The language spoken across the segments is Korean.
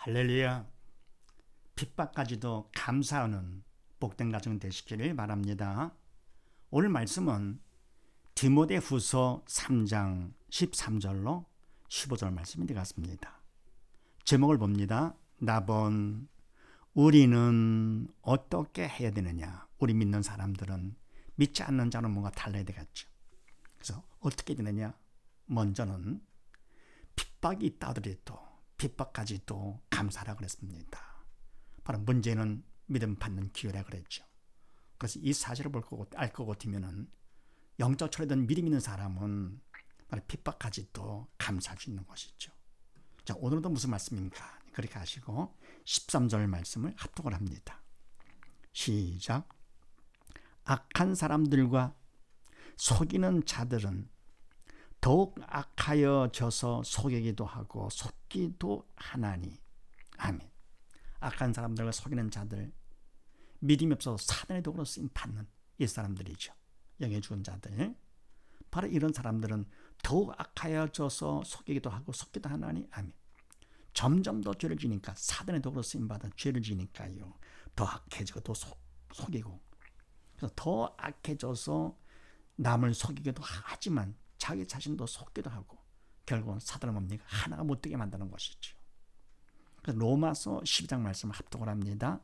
할렐루야. 핍박까지도 감사하는 복된 가정 되시기를 바랍니다. 오늘 말씀은 디모데후서 3장 13절로 15절 말씀이 되겠습니다. 제목을 봅니다. 나본 우리는 어떻게 해야 되느냐. 우리 믿는 사람들은 믿지 않는 자는 뭔가 달라야 되겠죠. 그래서 어떻게 되느냐. 먼저는 핍박이 있다 하더라도 핍박까지도 감사하라 그랬습니다. 바로 문제는 믿음 받는 기회라 그랬죠. 그래서 이 사실을 알 것 같으면은 영적 철회된 믿음 있는 사람은 바로 핍박까지도 감사할 수 있는 것이죠. 자, 오늘도 무슨 말씀입니까? 그렇게 하시고 13절 말씀을 합독을 합니다. 시작. 악한 사람들과 속이는 자들은 더욱 악하여져서 속이기도 하고 속기도 하나니. 아멘. 악한 사람들과 속이는 자들, 믿음이 없어서 사단의 도구로 쓰임 받는 이 사람들이죠. 영에 죽은 자들. 바로 이런 사람들은 더욱 악하여져서 속이기도 하고 속기도 하나니. 아멘. 점점 더 죄를 지니까 사단의 도구로 쓰임 받아 죄를 지니까요. 더 악해지고 더 속이고. 그래서 더 악해져서 남을 속이기도 하지만 자기 자신도 속기도 하고 결국은 사단은 뭡니까? 하나가 못되게 만드는 것이죠. 그래서 로마서 12장 말씀을 합독을 합니다.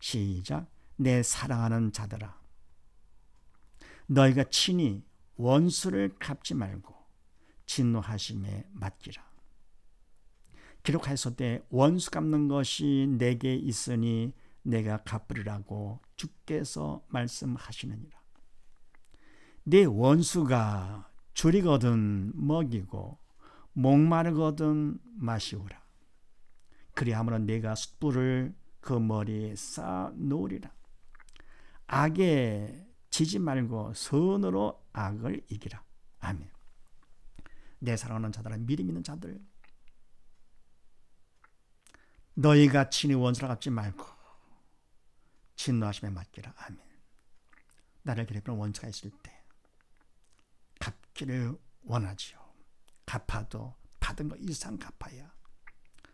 시작. 내 사랑하는 자들아, 너희가 친히 원수를 갚지 말고 진노하심에 맡기라. 기록하였을 원수 갚는 것이 내게 있으니 내가 갚으리라고 주께서 말씀하시느니라. 내 원수가 줄이거든 먹이고 목마르거든 마시우라. 그리하므로 내가 숯불을 그 머리에 쌓아 놓으리라. 악에 지지 말고 선으로 악을 이기라. 아멘. 내 사랑하는 자들아, 믿음 있는 자들, 너희가 친히 원수라 갚지 말고 진노하심에 맡기라. 아멘. 나를 괴롭히는 원수가 있을 때 갚기를 원하지요. 갚아도 받은 거 이상 갚아야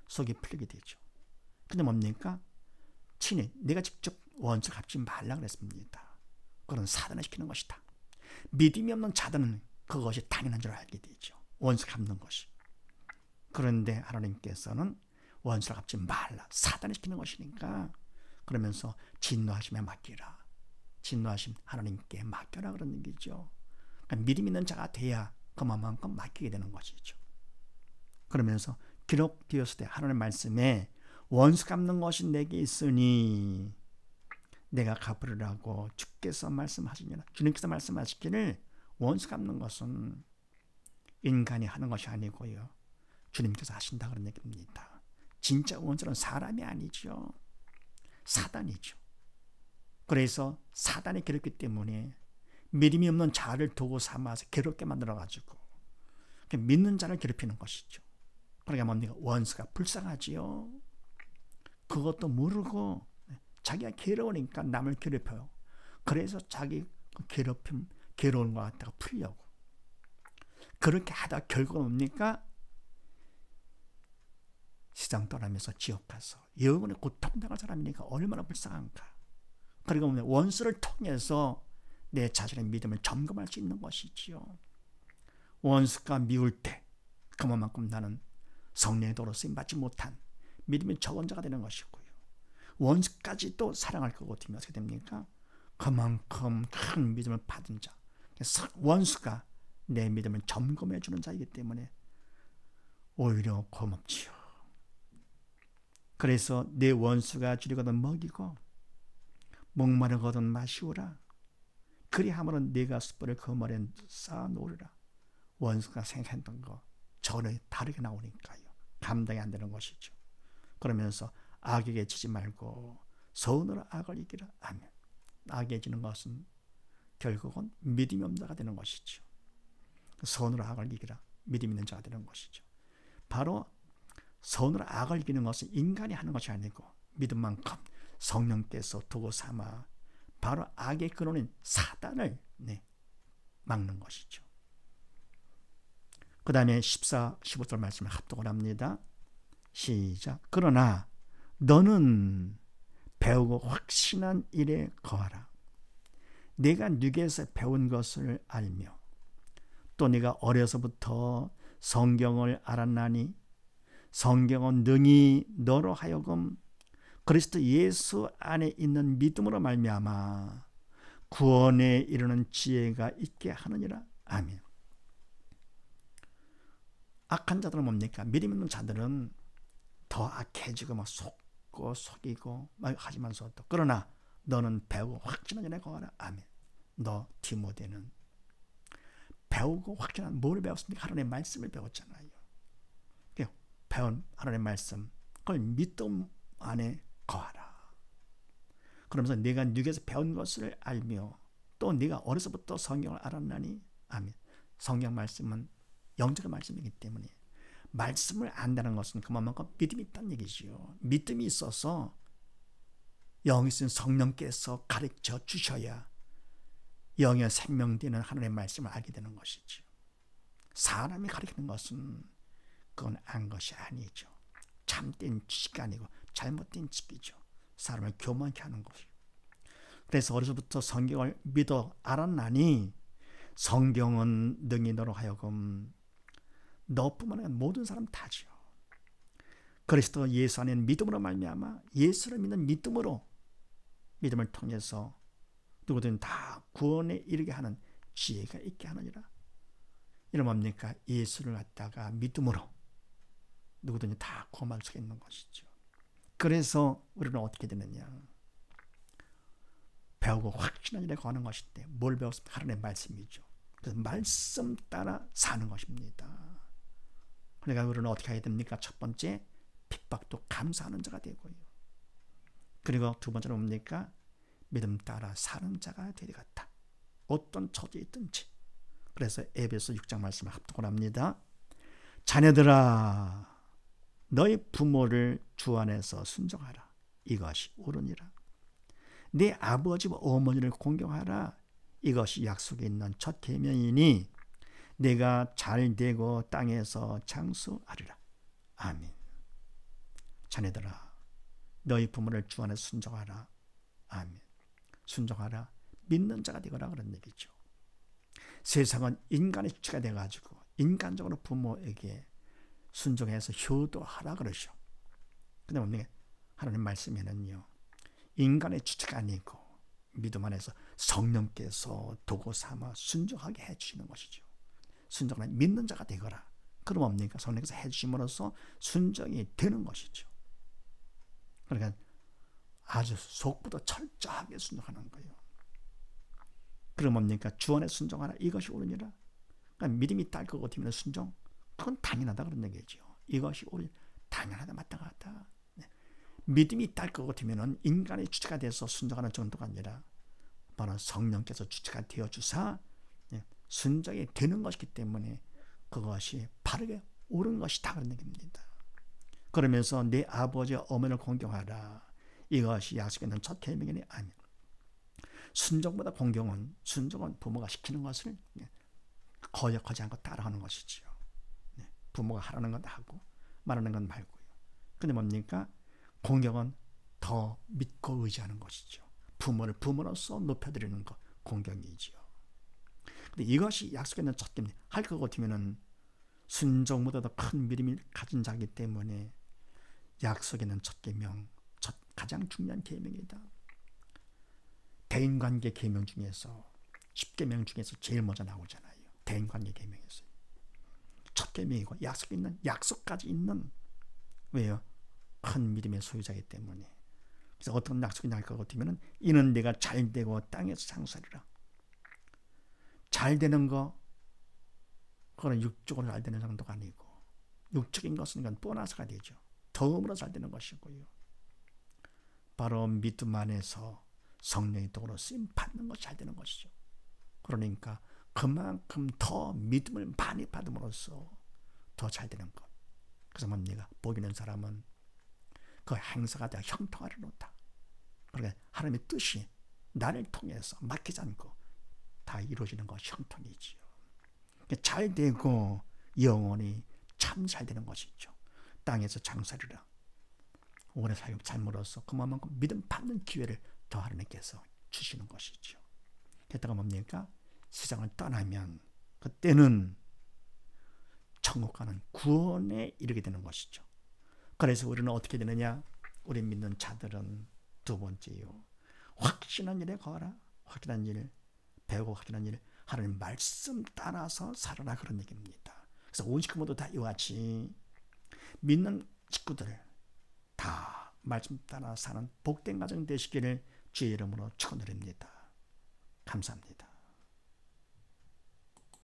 속이 풀리게 되죠. 근데 뭡니까? 친히 내가 직접 원수 갚지 말라 그랬습니다. 그건 사단을 시키는 것이다. 믿음이 없는 자들은 그것이 당연한 줄 알게 되죠. 원수 갚는 것이. 그런데 하나님께서는 원수를 갚지 말라. 사단을 시키는 것이니까 그러면서 진노하심에 맡기라. 진노하심 하나님께 맡겨라 그런 얘기죠. 그러니까 믿음 있는 자가 돼야 그만큼 맡기게 되는 것이죠. 그러면서 기록되었을 때 하나님의 말씀에 원수 갚는 것이 내게 있으니 내가 갚으리라고 주께서 말씀하시니라. 주님께서 말씀하시기를 원수 갚는 것은 인간이 하는 것이 아니고요. 주님께서 하신다 그런 얘기입니다. 진짜 원수는 사람이 아니죠. 사단이죠. 그래서 사단이 괴롭기 때문에 믿음이 없는 자를 도구 삼아서 괴롭게 만들어가지고 믿는 자를 괴롭히는 것이죠. 그러니까 뭡니까? 원수가 불쌍하지요. 그것도 모르고 자기가 괴로우니까 남을 괴롭혀요. 그래서 자기 괴로운 것 같다가 풀려고. 그렇게 하다 결국은 뭡니까? 세상 떠나면서 지옥 가서 영원히 고통당할 사람이니까 얼마나 불쌍한가. 그리고 원수를 통해서 내 자신의 믿음을 점검할 수 있는 것이지요. 원수가 미울 때 그만큼 나는 성령의 도로 쓰임받지 못한 믿음의 적은 자가 되는 것이고요. 원수까지도 사랑할 것 같으면 어떻게 됩니까? 그만큼 큰 믿음을 받은 자. 원수가 내 믿음을 점검해 주는 자이기 때문에 오히려 고맙지요. 그래서 내 원수가 줄이거든 먹이고 목마르거든 마시우라. 그리하므로 네가 숯불을 그 머리에 쌓아 놓으리라. 원수가 생각했던 거 전혀 다르게 나오니까요. 감당이 안 되는 것이죠. 그러면서 악에게 지지 말고 선으로 악을 이기라. 아멘. 악에 지는 것은 결국은 믿음이 없는 자가 되는 것이죠. 선으로 악을 이기라. 믿음 있는 자가 되는 것이죠. 바로 선으로 악을 이기는 것은 인간이 하는 것이 아니고 믿음만큼 성령께서 도구 삼아 바로 악의 근원인 사단을 막는 것이죠. 그 다음에 14, 15절 말씀을 합독을 합니다. 시작. 그러나 너는 배우고 확신한 일에 거하라. 내가 네게서 배운 것을 알며 또 네가 어려서부터 성경을 알았나니 성경은 능히 너로 하여금 그리스도 예수 안에 있는 믿음으로 말미암아 구원에 이르는 지혜가 있게 하느니라. 아멘. 악한 자들은 뭡니까? 믿음 있는 자들은 더 악해지고 막 속고 속이고 막 하지만서도 그러나 너는 배우고 확신한 일에 거하라. 아멘. 너 디모데는 배우고 확신한 뭘 배웠습니까? 하나님의 말씀을 배웠잖아요. 배운 하나님의 말씀 그걸 믿음 안에 거하라. 그러면서 네가 네게서 배운 것을 알며 또 네가 어려서부터 성경을 알았나니. 아멘. 성경 말씀은 영적인 말씀이기 때문에 말씀을 안다는 것은 그만큼 믿음이 있다는 얘기지요. 믿음이 있어서 영이 있는 성령께서 가르쳐 주셔야 영의 생명되는 하나님의 말씀을 알게 되는 것이죠. 사람이 가르치는 것은 그건 안 것이 아니죠. 참된 지식이 아니고 잘못된 지식이죠. 사람을 교만케 하는 것이죠. 그래서 어려서부터 성경을 믿어 알았나니 성경은 능히 너로 하여금 너뿐만 아니라 모든 사람 다죠. 그리스도 예수 안에 믿음으로 말미암아 예수를 믿는 믿음으로 믿음을 통해서 누구든 다 구원에 이르게 하는 지혜가 있게 하느니라. 이런 뭡니까? 예수를 갖다가 믿음으로 누구든지 다 구원할 수 있는 것이죠. 그래서 우리는 어떻게 되느냐? 배우고 확신한 일에 거하는 것인데 뭘 배웠습니까? 하나님의 말씀이죠. 그래서 말씀 따라 사는 것입니다. 그러니까 우리는 어떻게 해야 됩니까? 첫 번째, 핍박도 감사하는 자가 되고요. 그리고 두 번째는 뭡니까? 믿음 따라 사는 자가 되겠다. 어떤 처지에 있든지. 그래서 에베소 6장 말씀을 합독을 합니다. 자녀들아 너희 부모를 주 안에서 순종하라. 이것이 옳으니라. 네 아버지와 어머니를 공경하라. 이것이 약속에 있는 첫 계명이니 내가 잘되고 땅에서 장수하리라. 아멘. 자녀들아 너희 부모를 주 안에서 순종하라. 아멘. 순종하라. 믿는 자가 되거라 그런 얘기죠. 세상은 인간의 주체가 돼가지고 인간적으로 부모에게 순종해서 효도하라 그러죠. 근데 하나님 말씀에는요, 인간의 주체가 아니고 믿음 안에서 성령께서 도구 삼아 순종하게 해주시는 것이죠. 순종하는 믿는 자가 되거라. 그럼 뭡니까? 성령께서 해주심으로써 순종이 되는 것이죠. 그러니까 아주 속부터 철저하게 순종하는 거예요. 그럼 뭡니까? 주 안에 순종하라. 이것이 옳으니라. 그러니까 믿음이 딸 것 같으면 순종. 그건 당연하다 그런 얘기죠. 이것이 옳으니 당연하다 마땅하다. 네. 믿음이 딸 것 같으면 인간의 주체가 돼서 순종하는 정도가 아니라 바로 성령께서 주체가 되어주사 순종이 되는 것이기 때문에 그것이 바르게 옳은 것이다 그런 얘기입니다. 그러면서 내 아버지와 어머니를 공경하라. 이것이 약속에 있는 첫 계명이니. 아멘. 순종보다 공경은, 순종은 부모가 시키는 것을 거역하지 않고 따라하는 것이지요. 부모가 하라는 건 하고 말하는 건 말고요. 근데 뭡니까? 공경은 더 믿고 의지하는 것이죠. 부모를 부모로서 높여드리는 것, 공경이지요. 근데 이것이 약속에 있는 첫 계명. 할 것 같으면은 순종보다 더 큰 믿음이 가진 자이기 때문에 약속에 있는 첫 계명, 가장 중요한 계명이다. 대인관계 계명 중에서 10계명 중에서 제일 먼저 나오잖아요. 대인관계 계명에서 첫 계명이고 약속이 있는, 약속까지 있는, 왜요? 큰 믿음의 소유자이기 때문에. 그래서 어떤 약속이 나올 것 같으면 이는 내가 잘되고 땅에서 장수하리라. 잘되는 거 그건 육적으로 잘되는 정도가 아니고 육적인 것은 이건 보너스가 되죠. 덤으로 잘되는 것이고요. 바로 믿음 안에서 성령의 도구로 쓰임 받는 것이 잘되는 것이죠. 그러니까 그만큼 더 믿음을 많이 받음으로써 더 잘되는 것. 그래서 뭡니까? 복 있는 사람은 그 행사가 다 형통하리로다. 그러니까 하나님의 뜻이 나를 통해서 막히지 않고 다 이루어지는 것이 형통이지요. 잘 되고 영원히 참 잘 되는 것이죠. 땅에서 장사리라. 오래 사역 잘물어서 그만큼 믿음 받는 기회를 더 하나님께서 주시는 것이죠. 게다가 뭡니까? 세상을 떠나면 그때는 천국 가는 구원에 이르게 되는 것이죠. 그래서 우리는 어떻게 되느냐? 우리 믿는 자들은 두 번째요, 확신한 일에 거하라. 확신한 일, 배우고 확신한 일, 하나님 말씀 따라서 살아라, 그런 얘기입니다. 그래서 온 식구 모두 다 이와 같이 믿는 식구들 다 말씀 따라 사는 복된 가정 되시기를 주의 이름으로 축원드립니다. 감사합니다.